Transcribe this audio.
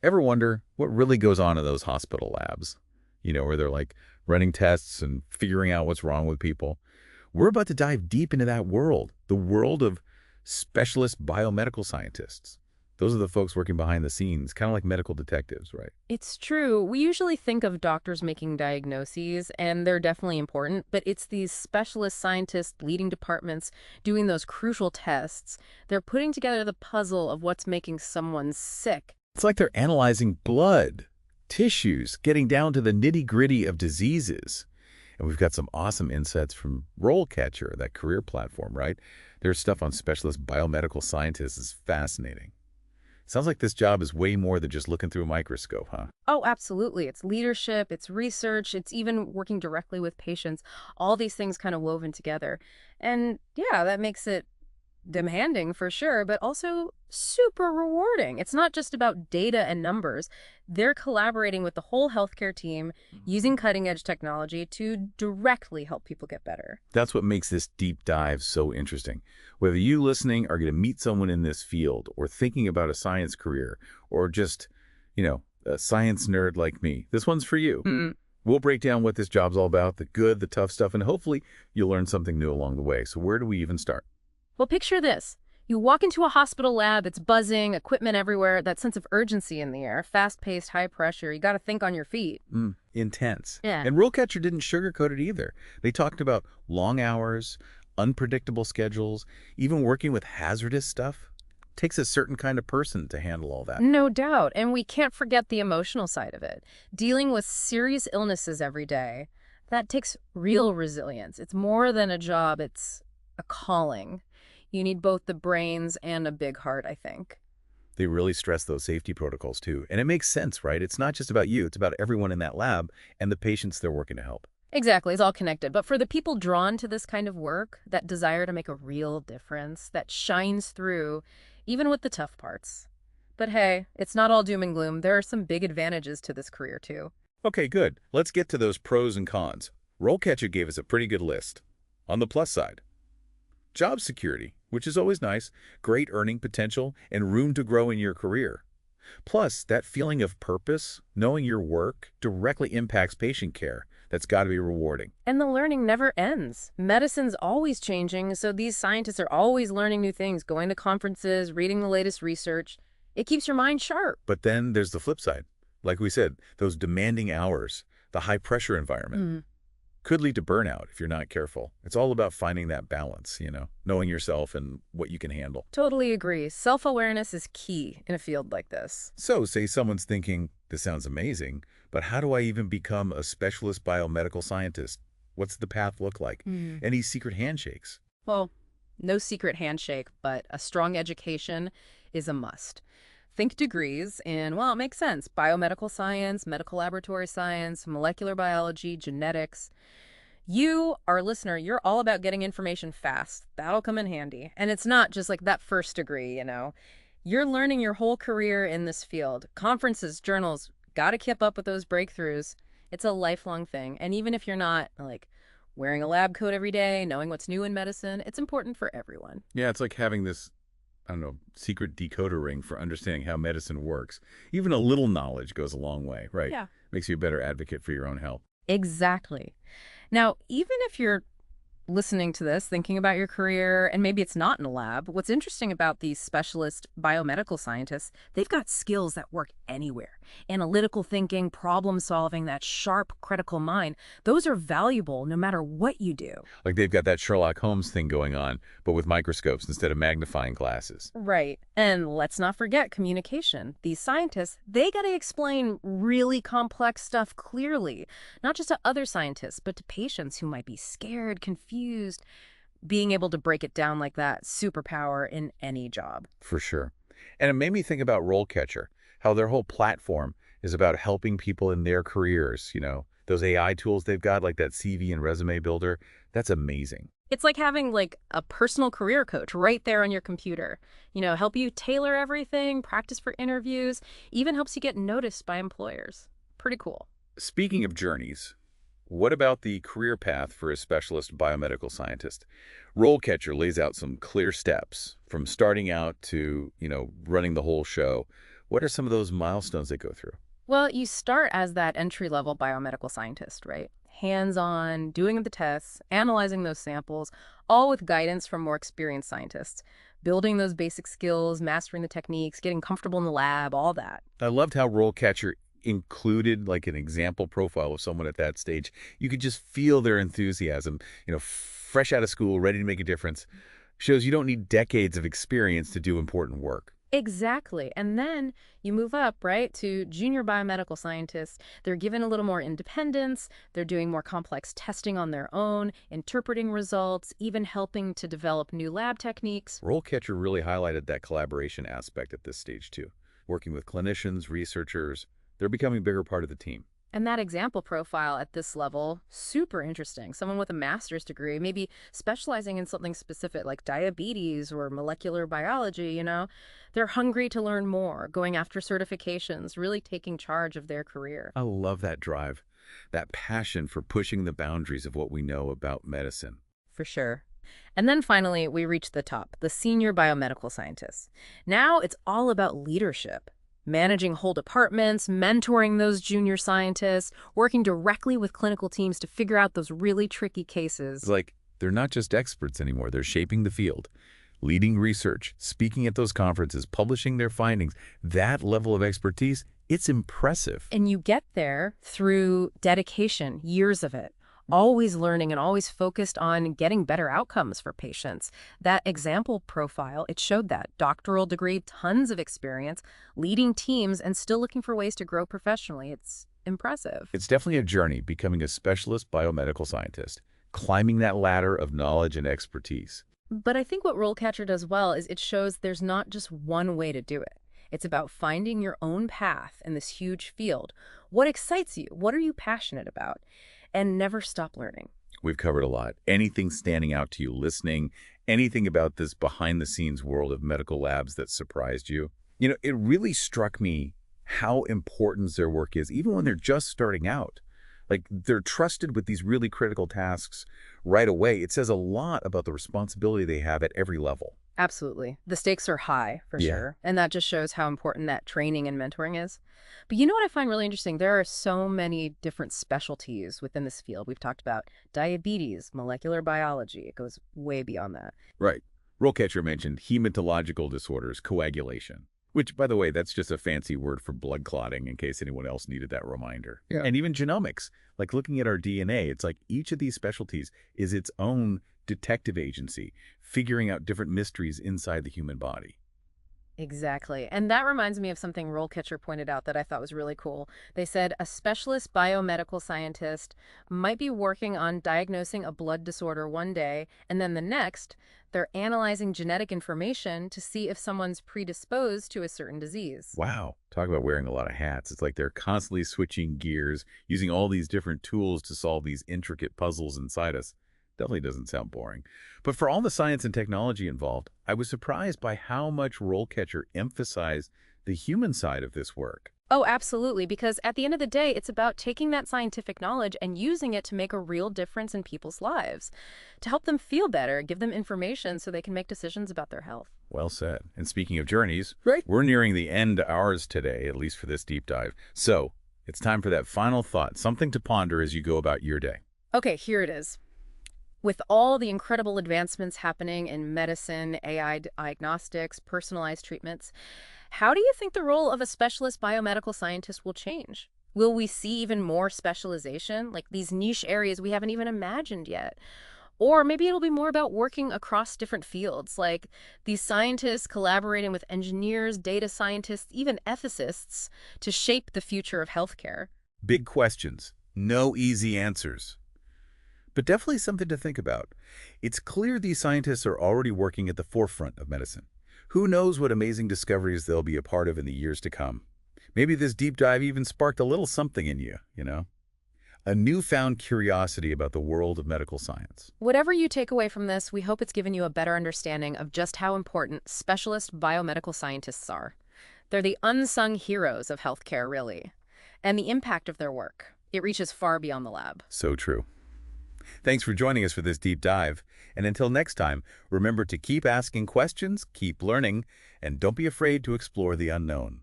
Ever wonder what really goes on in those hospital labs? Where they're like running tests and figuring out what's wrong with people. We're about to dive deep into that world, the world of specialist biomedical scientists. Those are the folks working behind the scenes, kind of like medical detectives, right? It's true. We usually think of doctors making diagnoses, and they're definitely important, but it's these specialist scientists leading departments doing those crucial tests. They're putting together the puzzle of what's making someone sick. It's like they're analyzing blood, tissues, getting down to the nitty-gritty of diseases. And we've got some awesome insights from RoleCatcher, that career platform, right? Their stuff on specialist biomedical scientists is fascinating. Sounds like this job is way more than just looking through a microscope, huh? Oh, absolutely. It's leadership, it's research, it's even working directly with patients. All these things kind of woven together. And yeah, that makes it demanding for sure, but also super rewarding. It's not just about data and numbers. They're collaborating with the whole healthcare team, using cutting edge technology to directly help people get better. That's what makes this deep dive so interesting. Whether you listening are going to meet someone in this field or thinking about a science career or just, a science nerd like me, this one's for you. Mm. We'll break down what this job's all about, the good, the tough stuff, and hopefully you'll learn something new along the way. So where do we even start? Well, picture this. You walk into a hospital lab, it's buzzing, equipment everywhere, that sense of urgency in the air, fast-paced, high pressure. You got to think on your feet. Intense. Yeah. And RoleCatcher didn't sugarcoat it either. They talked about long hours, unpredictable schedules, even working with hazardous stuff. Takes a certain kind of person to handle all that. No doubt. And we can't forget the emotional side of it. Dealing with serious illnesses every day, that takes real resilience. It's more than a job, it's a calling. You need both the brains and a big heart, I think. They really stress those safety protocols too. And it makes sense, right? It's not just about you, it's about everyone in that lab and the patients they're working to help. Exactly, it's all connected. But for the people drawn to this kind of work, that desire to make a real difference, that shines through, even with the tough parts. But hey, it's not all doom and gloom. There are some big advantages to this career, too. Okay, good. Let's get to those pros and cons. RoleCatcher gave us a pretty good list. On the plus side, job security, which is always nice, great earning potential, and room to grow in your career. Plus, that feeling of purpose, knowing your work directly impacts patient care. That's got to be rewarding. And the learning never ends. Medicine's always changing, so these scientists are always learning new things, going to conferences, reading the latest research. It keeps your mind sharp. But then there's the flip side. Like we said, those demanding hours, the high-pressure environment, could lead to burnout if you're not careful. It's all about finding that balance, knowing yourself and what you can handle. Totally agree. Self-awareness is key in a field like this. So, say someone's thinking, this sounds amazing, but how do I even become a specialist biomedical scientist? What's the path look like? Any secret handshakes? Well, no secret handshake, but a strong education is a must. Think degrees in, well, it makes sense, biomedical science, medical laboratory science, molecular biology, genetics. You, our listener, you're all about getting information fast. That'll come in handy. And it's not just like that first degree. You're learning your whole career in this field. Conferences, journals, got to keep up with those breakthroughs. It's a lifelong thing. And even if you're not, like, wearing a lab coat every day, knowing what's new in medicine, it's important for everyone. Yeah, it's like having this, I don't know, secret decoder ring for understanding how medicine works. Even a little knowledge goes a long way, right? Yeah. Makes you a better advocate for your own health. Exactly. Now, even if you're listening to this, thinking about your career, and maybe it's not in a lab, what's interesting about these specialist biomedical scientists, they've got skills that work anywhere. Analytical thinking, problem solving, that sharp, critical mind, those are valuable no matter what you do. Like they've got that Sherlock Holmes thing going on, but with microscopes instead of magnifying glasses. Right. And let's not forget communication. These scientists, they got to explain really complex stuff clearly, not just to other scientists, but to patients who might be scared, confused. Being able to break it down like that, superpower in any job. For sure. And it made me think about RoleCatcher, how their whole platform is about helping people in their careers, those AI tools they've got, like that CV and resume builder. That's amazing. It's like having like a personal career coach right there on your computer. Help you tailor everything, practice for interviews, even helps you get noticed by employers. Pretty cool. Speaking of journeys, what about the career path for a specialist biomedical scientist? RoleCatcher lays out some clear steps from starting out to, running the whole show. What are some of those milestones they go through? Well, you start as that entry-level biomedical scientist, right? Hands-on, doing the tests, analyzing those samples, all with guidance from more experienced scientists. Building those basic skills, mastering the techniques, getting comfortable in the lab, all that. I loved how RoleCatcher included like an example profile of someone at that stage. You could just feel their enthusiasm, fresh out of school, ready to make a difference. Shows you don't need decades of experience to do important work. Exactly. And then you move up, right, to junior biomedical scientists. They're given a little more independence. They're doing more complex testing on their own, interpreting results, even helping to develop new lab techniques. RoleCatcher really highlighted that collaboration aspect at this stage too. Working with clinicians, researchers, they're becoming a bigger part of the team. And that example profile at this level, super interesting. Someone with a master's degree, maybe specializing in something specific like diabetes or molecular biology. They're hungry to learn more, going after certifications, really taking charge of their career. I love that drive, that passion for pushing the boundaries of what we know about medicine. For sure. And then finally, we reach the top, the senior biomedical scientists. Now it's all about leadership. Managing whole departments, mentoring those junior scientists, working directly with clinical teams to figure out those really tricky cases. It's like they're not just experts anymore, they're shaping the field, leading research, speaking at those conferences, publishing their findings. That level of expertise, it's impressive. And you get there through dedication, years of it. Always learning and always focused on getting better outcomes for patients. That example profile, it showed that. Doctoral degree, tons of experience, leading teams, and still looking for ways to grow professionally. It's impressive. It's definitely a journey becoming a specialist biomedical scientist, climbing that ladder of knowledge and expertise. But I think what RoleCatcher does well is it shows there's not just one way to do it. It's about finding your own path in this huge field. What excites you? What are you passionate about? And never stop learning. We've covered a lot. Anything standing out to you listening, anything about this behind-the-scenes world of medical labs that surprised you? It really struck me how important their work is, even when they're just starting out. Like, they're trusted with these really critical tasks right away. It says a lot about the responsibility they have at every level. Absolutely. The stakes are high, for Yeah. sure. And that just shows how important that training and mentoring is. But you know what I find really interesting? There are so many different specialties within this field. We've talked about diabetes, molecular biology. It goes way beyond that. Right. RoleCatcher mentioned hematological disorders, coagulation, which, by the way, that's just a fancy word for blood clotting in case anyone else needed that reminder. Yeah. And even genomics, like looking at our DNA, it's like each of these specialties is its own detective agency, figuring out different mysteries inside the human body. Exactly. And that reminds me of something RoleCatcher pointed out that I thought was really cool. They said a specialist biomedical scientist might be working on diagnosing a blood disorder one day, and then the next, they're analyzing genetic information to see if someone's predisposed to a certain disease. Wow. Talk about wearing a lot of hats. It's like they're constantly switching gears, using all these different tools to solve these intricate puzzles inside us. Definitely doesn't sound boring. But for all the science and technology involved, I was surprised by how much RoleCatcher emphasized the human side of this work. Oh, absolutely, because at the end of the day, it's about taking that scientific knowledge and using it to make a real difference in people's lives, to help them feel better, give them information so they can make decisions about their health. Well said. And speaking of journeys, Right. we're nearing the end of ours today, at least for this deep dive. So it's time for that final thought, something to ponder as you go about your day. Okay, here it is. With all the incredible advancements happening in medicine, AI diagnostics, personalized treatments, how do you think the role of a specialist biomedical scientist will change? Will we see even more specialization, like these niche areas we haven't even imagined yet? Or maybe it'll be more about working across different fields, like these scientists collaborating with engineers, data scientists, even ethicists to shape the future of healthcare. Big questions, no easy answers. But definitely something to think about. It's clear these scientists are already working at the forefront of medicine. Who knows what amazing discoveries they'll be a part of in the years to come. Maybe this deep dive even sparked a little something in you, A newfound curiosity about the world of medical science. Whatever you take away from this, we hope it's given you a better understanding of just how important specialist biomedical scientists are. They're the unsung heroes of healthcare, really. And the impact of their work, it reaches far beyond the lab. So true. Thanks for joining us for this deep dive. And until next time, remember to keep asking questions, keep learning, and don't be afraid to explore the unknown.